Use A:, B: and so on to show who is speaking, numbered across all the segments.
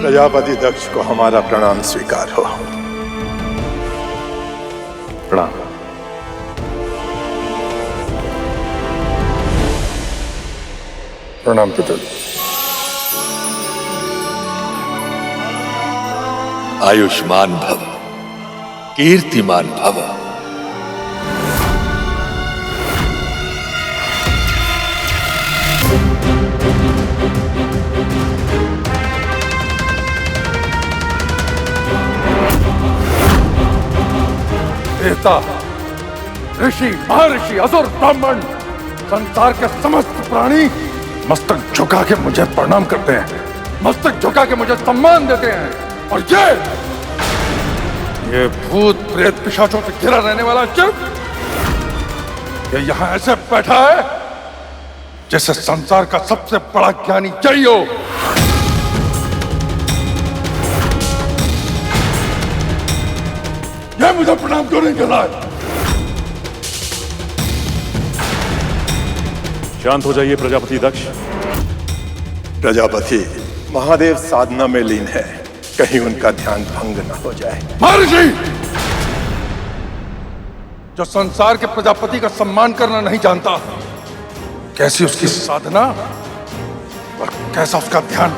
A: प्रजापति दक्ष को हमारा प्रणाम स्वीकार हो।
B: प्रणाम।
A: प्रणाम पितृ।
C: आयुष्मान भव, कीर्तिमान भव।
B: देवता, ऋषि, महर्षि, असुर, ब्राह्मण, संसार के समस्त प्राणी मस्तक झुका के मुझे प्रणाम करते हैं, मस्तक झुका के मुझे सम्मान देते हैं। और ये भूत प्रेत पिशाचों से घिरा रहने वाला चिर, ये यहां ऐसे बैठा है जैसे संसार का सबसे बड़ा ज्ञानी चाहिए हो। ये मुझे प्रणाम क्यों नहीं कर रहा है?
D: शांत हो जाइए प्रजापति दक्ष।
A: प्रजापति, महादेव साधना में लीन है, कहीं उनका ध्यान भंग न हो जाए।
B: महर्षि, जो संसार के प्रजापति का सम्मान करना नहीं जानता, कैसी उसकी साधना और कैसा उसका ध्यान।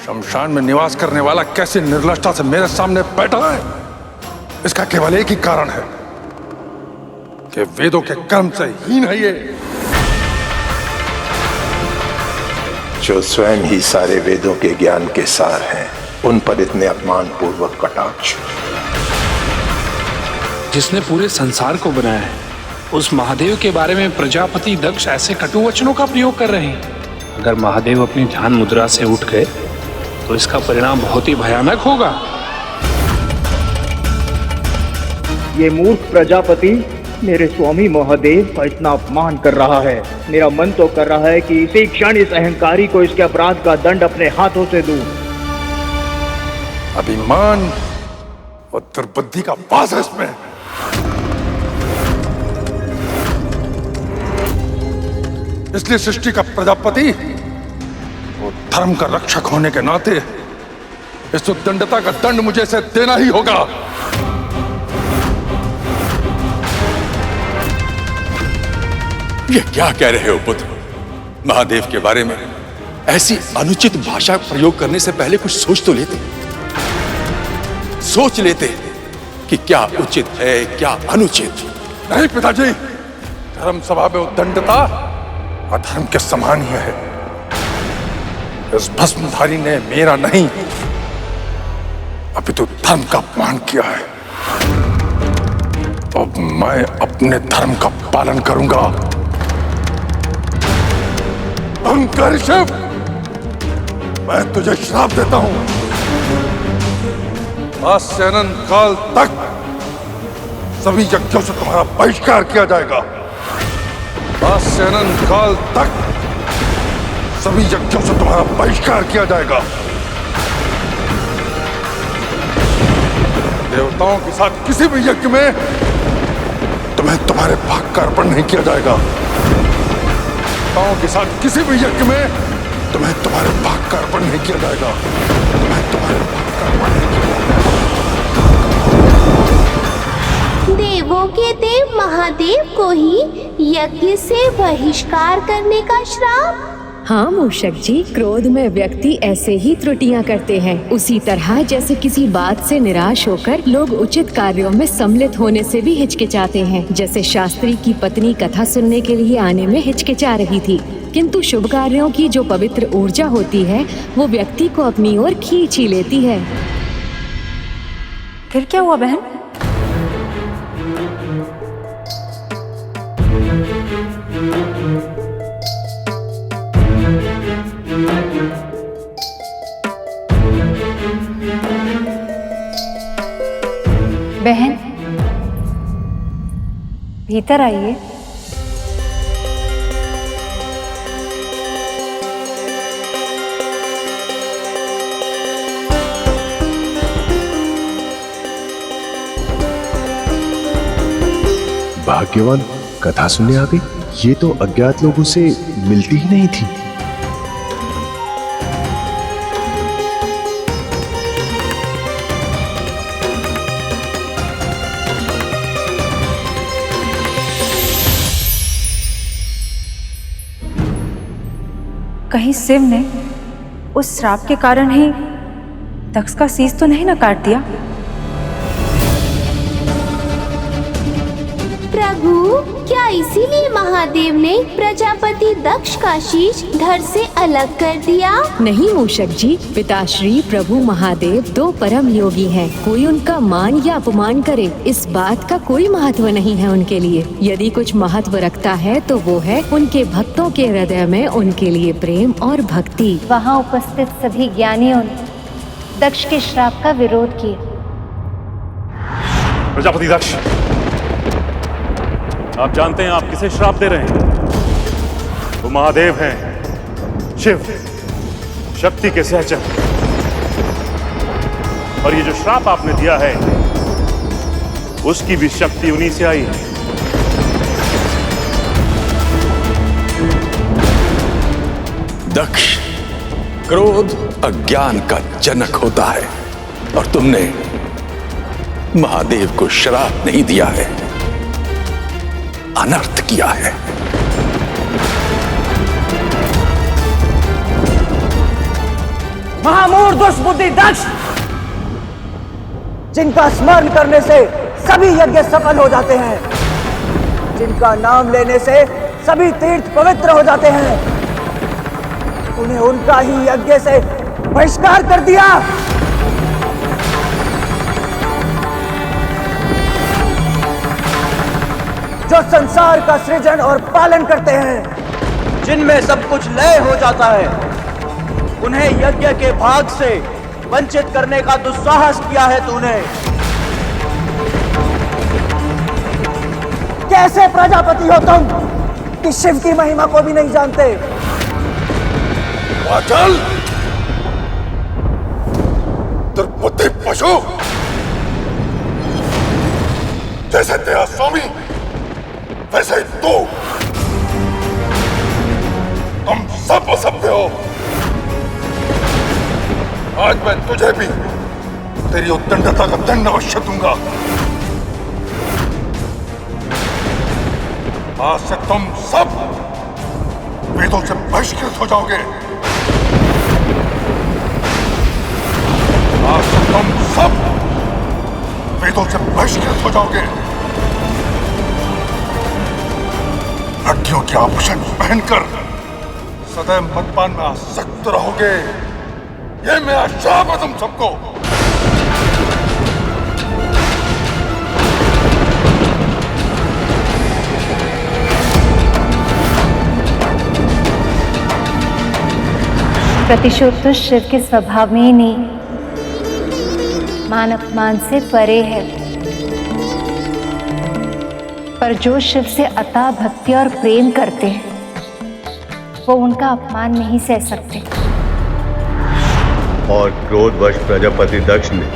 B: शमशान में निवास करने वाला कैसी निर्लजता से मेरे सामने बैठा है, इसका केवल एक ही कारण है कि वेदों के कर्म से हीन है ये।
A: जो स्वयं ही सारे वेदों के ज्ञान के सार हैं, उन पर इतने अपमानपूर्वक कटाक्ष।
E: जिसने पूरे संसार को बनाया है, उस महादेव के बारे में प्रजापति दक्ष ऐसे कटु वचनों का प्रयोग कर रहे हैं। अगर महादेव अपनी ध्यान मुद्रा से उठ गए तो इसका परिणाम बहुत ही भयानक होगा।
F: ये मूर्ख प्रजापति मेरे स्वामी महादेव का इतना अपमान कर रहा है। मेरा मन तो कर रहा है कि इसी क्षण इस अहंकारी को इसके अपराध का दंड अपने हाथों से दूं।
B: अभिमान और दुर्बुद्धि का वास है इसमें। इसलिए सृष्टि का प्रजापति, वो धर्म का रक्षक होने के नाते इस उद्दंडता का दंड मुझे इसे देना ही होगा।
C: ये क्या कह रहे हो पुत्र? महादेव के बारे में ऐसी अनुचित भाषा प्रयोग करने से पहले कुछ सोच तो लेते, सोच लेते कि क्या उचित है क्या अनुचित।
B: नहीं पिताजी, धर्म सभा में उद्दंडता अधर्म के समान ही है। इस भस्मधारी ने मेरा नहीं, अभी तो धर्म का अपमान किया है। अब मैं अपने धर्म का पालन करूंगा। अहंकारी शिव, मैं तुझे श्राप देता हूं। आज से अनंत काल तक सभी यज्ञों से तुम्हारा बहिष्कार किया जाएगा। आज से अनंत काल तक सभी यज्ञों से तुम्हारा बहिष्कार किया जाएगा। देवताओं के साथ किसी भी यज्ञ में तुम्हें तुम्हारे भाग का अर्पण नहीं किया जाएगा। देवताओं के साथ किसी भी यज्ञ में तुम्हें तुम्हारे भाग का अर्पण नहीं किया जाएगा। तुम्हें तुम्हारे भाग का अर्पण नहीं किया जाएगा।
G: देवों के देव महादेव को ही यज्ञ से बहिष्कार करने का श्राप।
H: हाँ मूषक जी, क्रोध में व्यक्ति ऐसे ही त्रुटियां करते हैं। उसी तरह जैसे किसी बात से निराश होकर लोग उचित कार्यों में सम्मिलित होने से भी हिचकिचाते हैं। जैसे शास्त्री की पत्नी कथा सुनने के लिए आने में हिचकिचा रही थी, किंतु शुभ कार्यों की जो पवित्र ऊर्जा होती है वो व्यक्ति को अपनी ओर खींच ही लेती है।
I: फिर क्या हुआ बहन? बहन, भीतर आइए।
J: भाग्यवान, कथा सुनने आ गई। ये तो अज्ञात लोगों से मिलती ही नहीं थी।
I: कहीं शिव ने उस श्राप के कारण ही दक्ष का शीश तो नहीं न काट दिया?
G: प्रभु, क्या इसीलिए महादेव ने प्रजापति दक्ष का शीश धड़ से अलग कर दिया?
H: नहीं मूषक जी, पिताश्री प्रभु महादेव दो परम योगी हैं। कोई उनका मान या अपमान करे, इस बात का कोई महत्व नहीं है उनके लिए। यदि कुछ महत्व रखता है तो वो है उनके भक्तों के हृदय में उनके लिए प्रेम और भक्ति।
I: वहाँ उपस्थित सभी ज्ञानियों ने दक्ष के श्राप का विरोध किया।
D: प्रजापति दक्ष, आप जानते हैं आप किसे श्राप दे रहे हैं? वो महादेव हैं, शिव, शक्ति के सहचर। और ये जो श्राप आपने दिया है उसकी भी शक्ति उन्हीं से आई है।
C: दक्ष, क्रोध अज्ञान का जनक होता है और तुमने महादेव को श्राप नहीं दिया है, अनर्थ किया है।
F: महामूढ़ दुष्बुद्धि दक्ष, जिनका स्मरण करने से सभी यज्ञ सफल हो जाते हैं, जिनका नाम लेने से सभी तीर्थ पवित्र हो जाते हैं, उन्हें उनका ही यज्ञ से बहिष्कार कर दिया। जो संसार का सृजन और पालन करते हैं, जिनमें सब कुछ लय हो जाता है, उन्हें यज्ञ के भाग से वंचित करने का दुस्साहस किया है तूने। कैसे प्रजापति हो तुम कि शिव की महिमा को भी नहीं जानते?
B: चल दुर्बुद्धि पशु, जैसे तेरा स्वामी वैसे ही तू, तुम सब असभ्य हो। आज मैं तुझे भी तेरी उद्दंडता का दंड अवश्य दूंगा। आज से तुम सब वेदों से बहिष्कृत हो जाओगे। आज से तुम सब वेदों से बहिष्कृत हो जाओगे। लड़कियों के आभूषण पहनकर सदैव मदपान में आसक्त रहोगे। ये मेरा श्राप है तुम सबको।
I: प्रतिशोध तो शिव के स्वभाव में ही नहीं, मान अपमान से परे है। पर जो शिव से अतः भक्ति और प्रेम करते हैं वो उनका अपमान नहीं सह सकते।
K: और क्रोधवश प्रजापति दक्ष ने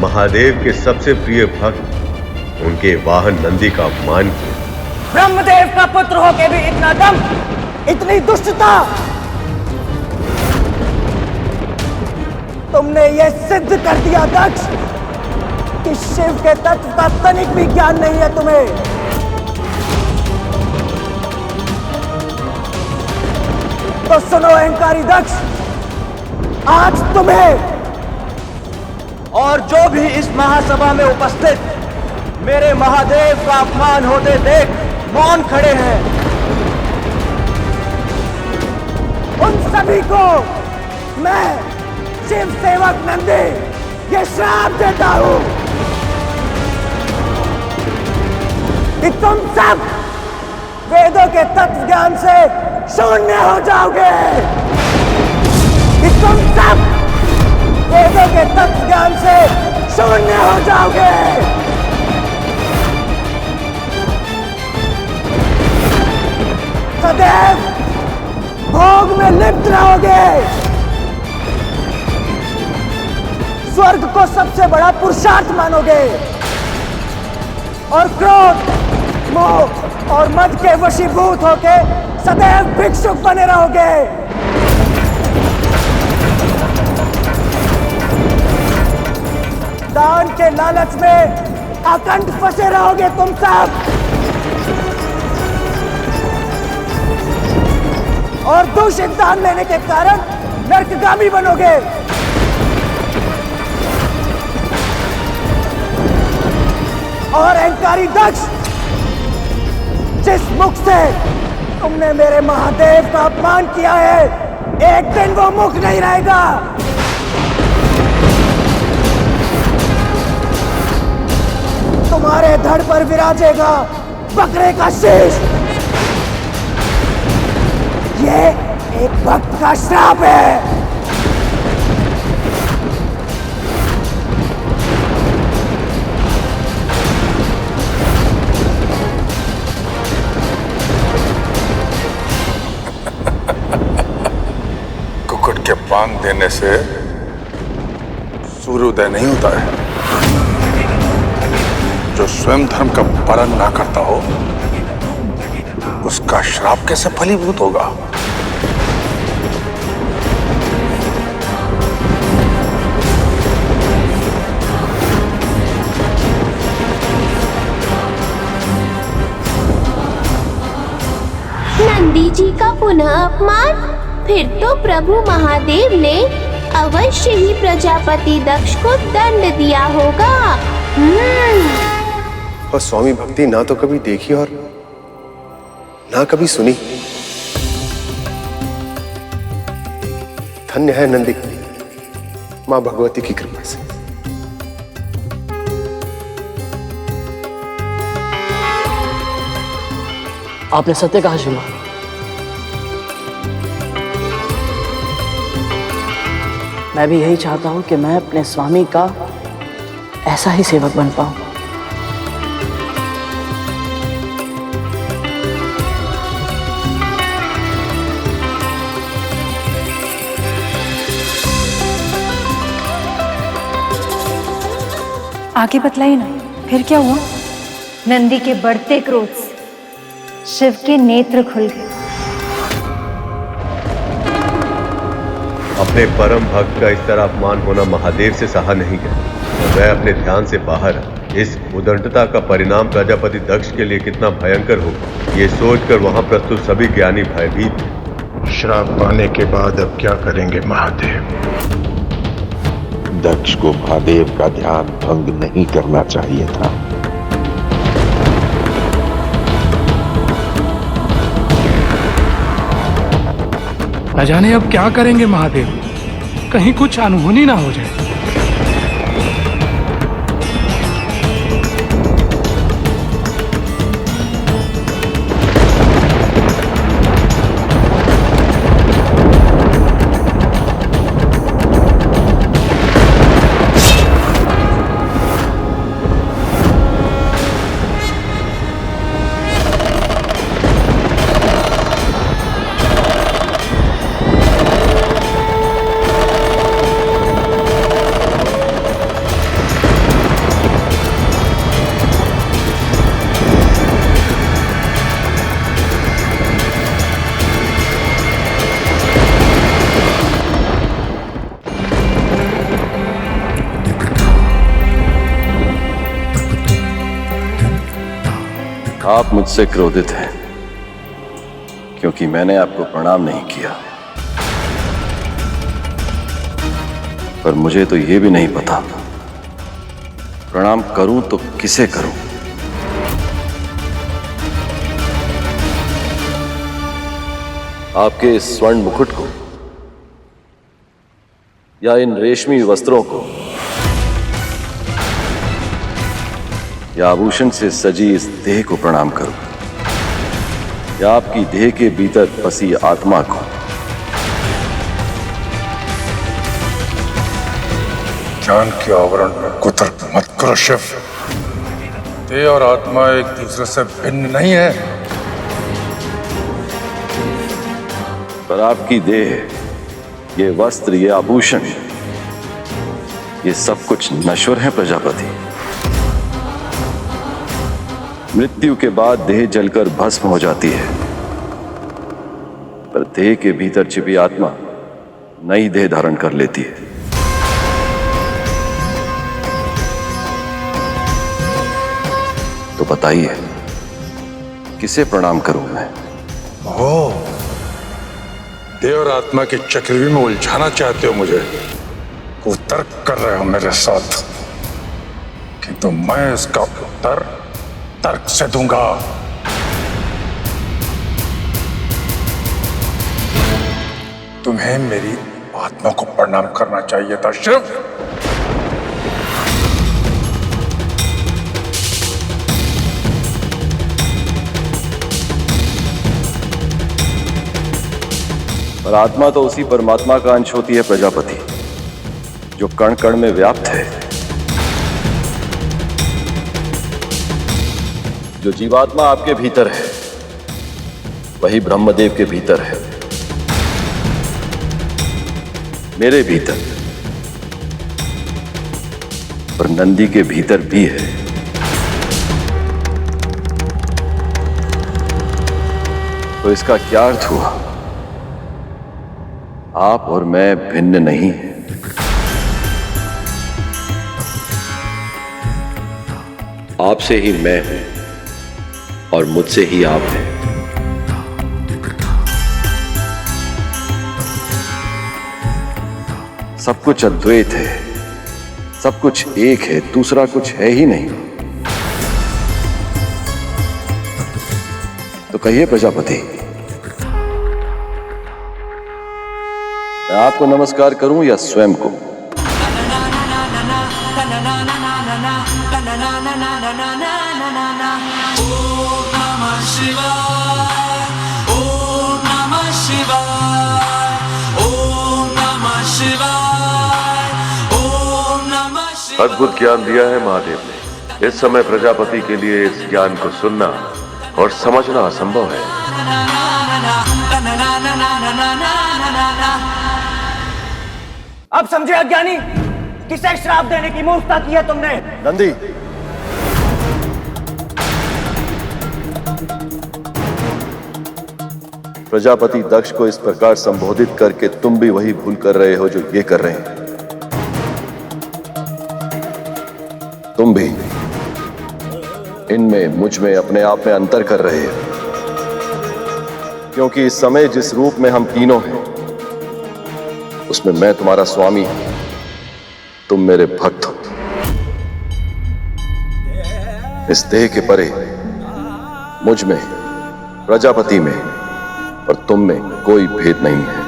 K: महादेव के सबसे प्रिय भक्त उनके वाहन नंदी का अपमान किया।
F: ब्रह्मदेव का पुत्र होके भी इतना दम, इतनी दुष्टता! तुमने ये सिद्ध कर दिया दक्ष कि शिव के तत्व का तनिक भी ज्ञान नहीं है तुम्हें। तो सुनो अहंकारी दक्ष, आज तुम्हें और जो भी इस महासभा में उपस्थित मेरे महादेव का अपमान होते देख मौन खड़े हैं, उन सभी को मैं शिव सेवक नंदी ये श्राप देता हूं कि तुम सब वेदों के तत्व ज्ञान से शून्य हो जाओगे। कि तुम सब वेदों के तत्व ज्ञान से शून्य हो जाओगे। सदैव भोग में लिप्त रहोगे। स्वर्ग को सबसे बड़ा पुरुषार्थ मानोगे और क्रोध मोह और मद के वशीभूत होके सदैव भिक्षुक बने रहोगे। दान के लालच में अखंड फंसे रहोगे तुम सब, और दूषित दान लेने के कारण नरकगामी बनोगे। और अहंकारी दक्ष, जिस मुख से तुमने मेरे महादेव का अपमान किया है, एक दिन वो मुख नहीं रहेगा। तुम्हारे धड़ पर विराजेगा बकरे का शीश। ये एक भक्त का श्राप है।
B: कुकुट के बांग देने से सूर्योदय नहीं होता है। जो स्वयं धर्म का पालन ना करता हो, उसका श्राप कैसे फलीभूत होगा?
G: नंदी जी का पुनः अपमान? फिर तो प्रभु महादेव ने अवश्य ही प्रजापति दक्ष को दंड दिया होगा।
J: और स्वामी भक्ति ना तो कभी देखी और ना कभी सुनी। धन्य है नंदी मां भगवती की कृपा से।
L: आपने सत्य कहा शिवा। मैं भी यही चाहता हूं कि मैं अपने स्वामी का ऐसा ही सेवक बन पाऊं।
I: आगे बतलाइए ना, फिर क्या हुआ? नंदी के बढ़ते क्रोध से शिव के नेत्र खुल गए।
K: अपने परम भक्त का इस तरह अपमान होना महादेव से सहा नहीं गया। वह अपने ध्यान से बाहर आ। इस उदंडता का परिणाम प्रजापति दक्ष के लिए कितना भयंकर होगा, ये सोचकर वहां प्रस्तुत सभी ज्ञानी भयभीत।
A: श्राप पाने के बाद अब क्या करेंगे महादेव?
M: दक्ष को महादेव का ध्यान भंग नहीं करना चाहिए था।
E: न जाने अब क्या करेंगे महादेव, कहीं कुछ अनहोनी ना हो जाए।
N: आप मुझसे क्रोधित हैं क्योंकि मैंने आपको प्रणाम नहीं किया, पर मुझे तो यह भी नहीं पता प्रणाम करूं तो किसे करूं। आपके इस स्वर्ण मुकुट को या इन रेशमी वस्त्रों को या आभूषण से सजी इस देह को प्रणाम करूं, या आपकी देह के भीतर बसी आत्मा को?
B: ज्ञान के आवरण में कुतर्क मत करो शिव। देह और आत्मा एक दूसरे से भिन्न नहीं है।
N: पर आपकी देह, ये वस्त्र, ये आभूषण, ये सब कुछ नश्वर है प्रजापति। मृत्यु के बाद देह जलकर भस्म हो जाती है, पर देह के भीतर छिपी आत्मा नई देह धारण कर लेती है। तो बताइए, किसे प्रणाम करूं मैं?
B: ओह, देव और आत्मा की चक्रव्यूह में उलझाना चाहते हो मुझे? वो तर्क कर रहे हो मेरे साथ, किंतु मैं इसका उत्तर तर्क से दूंगा। तुम्हें मेरी आत्मा को प्रणाम करना चाहिए था शिव।
N: पर आत्मा तो उसी परमात्मा का अंश होती है प्रजापति, जो कण कण में व्याप्त है। जो जीवात्मा आपके भीतर है वही ब्रह्मदेव के भीतर है, मेरे भीतर, और नंदी के भीतर भी है। तो इसका क्या अर्थ हुआ? आप और मैं भिन्न नहीं हैं। आपसे ही मैं हूं और मुझसे ही आप हैं। सब कुछ अद्वैत है, सब कुछ एक है, दूसरा कुछ है ही नहीं। तो कहिए प्रजापति, मैं आपको नमस्कार करूं या स्वयं को?
K: अद्भुत ज्ञान दिया है महादेव ने। इस समय प्रजापति के लिए इस ज्ञान को सुनना और समझना असंभव है।
F: अब समझे अज्ञानी, किसे श्राप देने की मूर्खता की है तुमने?
J: नंदी,
N: प्रजापति दक्ष को इस प्रकार संबोधित करके तुम भी वही भूल कर रहे हो जो ये कर रहे हैं। तुम भी इनमें, मुझ में, अपने आप में अंतर कर रहे हो, क्योंकि इस समय जिस रूप में हम तीनों हैं उसमें मैं तुम्हारा स्वामी हूं, तुम मेरे भक्त हो। इस देह के परे मुझ में, प्रजापति में और तुम में कोई भेद नहीं है।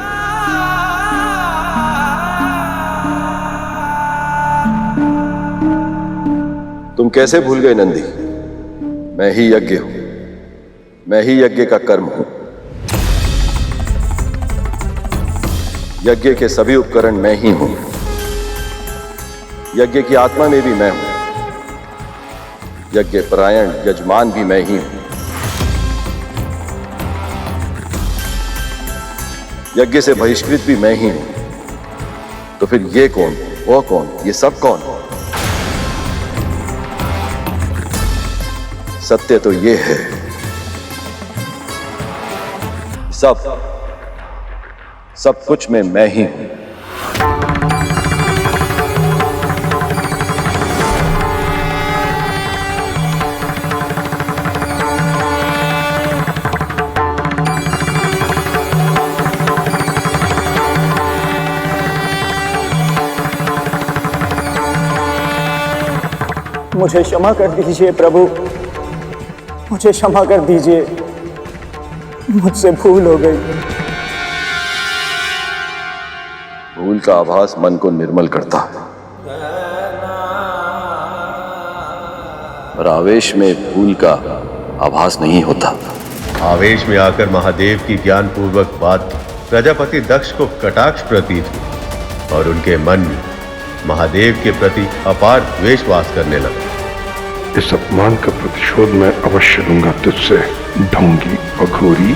N: तुम कैसे भूल गए नंदी? मैं ही यज्ञ हूं, मैं ही यज्ञ का कर्म हूं। यज्ञ के सभी उपकरण मैं ही हूं। यज्ञ की आत्मा में भी मैं हूं। यज्ञ परायण यजमान भी मैं ही हूं। यज्ञ से बहिष्कृत भी मैं ही हूं। तो फिर ये कौन, वो कौन, ये सब कौन? सत्य तो ये है, सब कुछ में मैं ही हूं।
F: मुझे क्षमा कर दीजिए प्रभु, मुझे क्षमा कर दीजिए, मुझसे भूल हो गई।
N: भूल का आभास मन को निर्मल करता है, पर आवेश में भूल का आभास नहीं होता।
K: आवेश में आकर महादेव की ज्ञान पूर्वक बात प्रजापति दक्ष को कटाक्ष प्रतीत हुई और उनके मन में महादेव के प्रति अपार द्वेष वास करने लगा।
M: इस अपमान का प्रतिशोध मैं अवश्य लूंगा तुझसे, ढोंगी अघोरी।